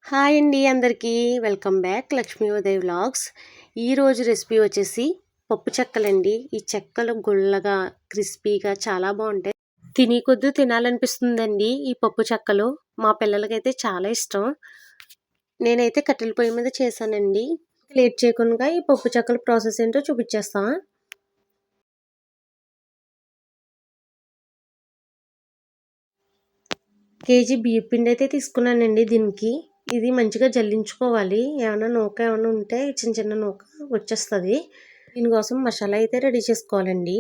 Hi అండి అందరికీ welcome back Lakshmi Uday vlogs. ఈరోజు రెసిపీ వచ్చేసి పప్పు చెక్కలండి. ఈ చెక్కలు గుల్లగా క్రిస్పీగా చాలా బాగుంటాయి. తిని కొద్ది తినాలనిపిస్తుందండి ఈ పప్పు చెక్కలు. మా పిల్లలకైతే చాలా ఇష్టం. నేనైతే కట్టెల పొయ్యి మీద చేశానండి. లేట్ చేయకుండా ఈ పప్పు చెక్కల ప్రాసెస్ ఏంటో చూపించేస్తా. కేజీ బియ్యం పిండి అయితే తీసుకున్నానండి దీనికి. ఇది మంచిగా జల్లించుకోవాలి. ఏమైనా ఉంటే చిన్న చిన్న నూక వచ్చేస్తుంది. దీనికోసం మసాలా అయితే రెడీ చేసుకోవాలండి.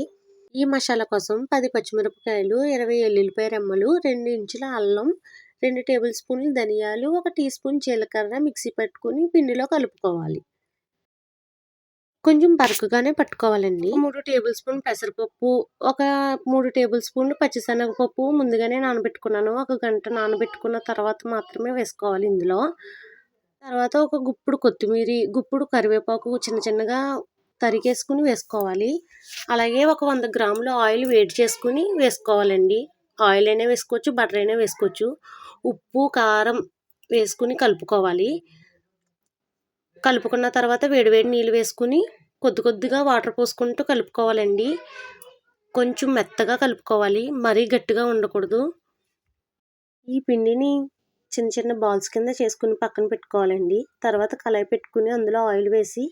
ఈ మసాలా కోసం 10 పచ్చిమిరపకాయలు, 20 ఎల్లుల్లిపాయ రెమ్మలు, 2 ఇంచుల అల్లం, 2 టేబుల్ స్పూన్లు ధనియాలు, 1 టీ స్పూన్ జీలకర్ర మిక్సీ పట్టుకుని పిండిలో కలుపుకోవాలి. కొంచెం బరకగానే పట్టుకోవాలండి. 3 టేబుల్ స్పూన్ పెసరపప్పు, ఒక 3 టేబుల్ స్పూన్లు పచ్చిశనగపప్పు ముందుగానే నానబెట్టుకున్నాను. 1 గంట నానబెట్టుకున్న తర్వాత మాత్రమే వేసుకోవాలి ఇందులో. తర్వాత ఒక గుప్పుడు కొత్తిమీర, గుప్పుడు కరివేపాకు చిన్న చిన్నగా తరిగేసుకుని వేసుకోవాలి. అలాగే ఒక 100 గ్రాముల ఆయిల్ వేడి చేసుకుని వేసుకోవాలండి. ఆయిల్ అయినా వేసుకోవచ్చు, బటర్ అయినా వేసుకోవచ్చు. ఉప్పు, కారం వేసుకుని కలుపుకోవాలి. కలుపుకున్న తర్వాత వేడివేడి నీళ్ళు వేసుకుని కొద్ది కొద్దిగా వాటర్ పోసుకుంటూ కలుపుకోవాలండి. కొంచెం మెత్తగా కలుపుకోవాలి, మరీ గట్టిగా ఉండకూడదు. ఈ పిండిని చిన్న చిన్న బాల్స్ కింద చేసుకుని పక్కన పెట్టుకోవాలండి. తర్వాత కళాయి పెట్టుకుని అందులో ఆయిల్ వేసి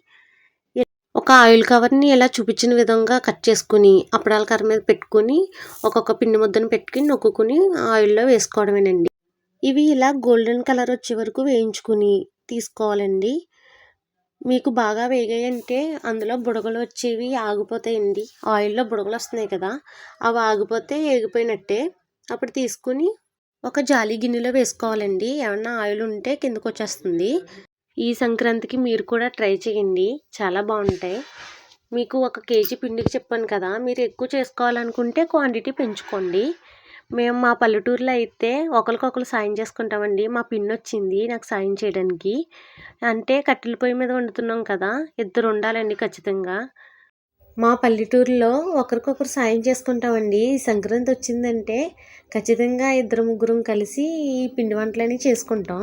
ఒక ఆయిల్ కవర్ని ఇలా చూపించిన విధంగా కట్ చేసుకుని అప్పడాల కర్ర మీద పెట్టుకుని ఒక్కొక్క పిండి ముద్దను పెట్టుకుని నొక్కుని ఆయిల్లో వేసుకోవడమేనండి. ఇవి ఇలా గోల్డెన్ కలర్ వచ్చే వరకు వేయించుకుని తీసుకోవాలండి. మీకు బాగా వేగాయంటే అందులో బుడగలు వచ్చేవి ఆగిపోతాయండి. ఆయిల్లో బుడగలు వస్తున్నాయి కదా, అవి ఆగిపోతే వేగిపోయినట్టే. అప్పుడు తీసుకుని ఒక జాలి గిన్నెలో వేసుకోవాలండి. ఏమన్నా ఆయిల్ ఉంటే కిందకు వచ్చేస్తుంది. ఈ సంక్రాంతికి మీరు కూడా ట్రై చేయండి, చాలా బాగుంటాయి. మీకు 1 కేజీ పిండికి చెప్పాను కదా, మీరు ఎక్కువ చేసుకోవాలనుకుంటే క్వాంటిటీ పెంచుకోండి. మేము మా పల్లెటూరులో అయితే ఒకరికొకరు సాయం చేసుకుంటామండి. మా పిన్ని వచ్చింది నాకు సాయం చేయడానికి. అంటే కట్టెల పొయ్యి మీద వండుతున్నాం కదా, ఇద్దరు ఉండాలండి ఖచ్చితంగా. మా పల్లెటూరులో ఒకరికొకరు సాయం చేసుకుంటామండి. సంక్రాంతి వచ్చిందంటే ఖచ్చితంగా ఇద్దరు ముగ్గురం కలిసి ఈ పిండి వంటలని చేసుకుంటాం.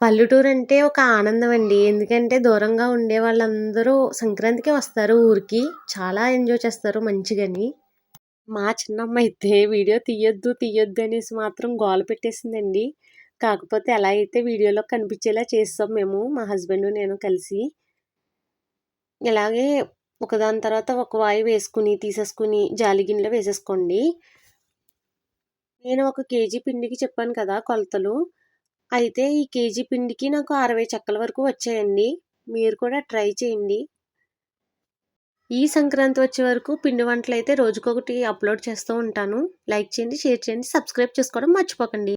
పల్లెటూరు అంటే ఒక ఆనందం అండి. ఎందుకంటే దూరంగా ఉండే వాళ్ళందరూ సంక్రాంతికి వస్తారు ఊరికి. చాలా ఎంజాయ్ చేస్తారు మంచిగాని. మా చిన్నమ్మ అయితే వీడియో తీయొద్దు అనేసి మాత్రం గోల పెట్టేసిందండి. కాకపోతే ఎలా అయితే వీడియోలో కనిపించేలా చేస్తాం మేము, మా హస్బెండ్ నేను కలిసి. ఇలాగే ఒకదాని తర్వాత ఒక వాయి వేసుకుని తీసేసుకుని జాలి గిన్నెలో వేసేసుకోండి. నేను 1 కేజీ పిండికి చెప్పాను కదా కొలతలు. అయితే ఈ కేజీ పిండికి నాకు 60 చెక్కల వరకు వచ్చాయండి. మీరు కూడా ట్రై చేయండి. ఈ సంక్రాంతి వచ్చే వరకు పిండి వంటలు అయితే రోజుకొకటి అప్లోడ్ చేస్తూ ఉంటాను. లైక్ చేయండి, షేర్ చేయండి, సబ్స్క్రైబ్ చేసుకోవడం మర్చిపోకండి.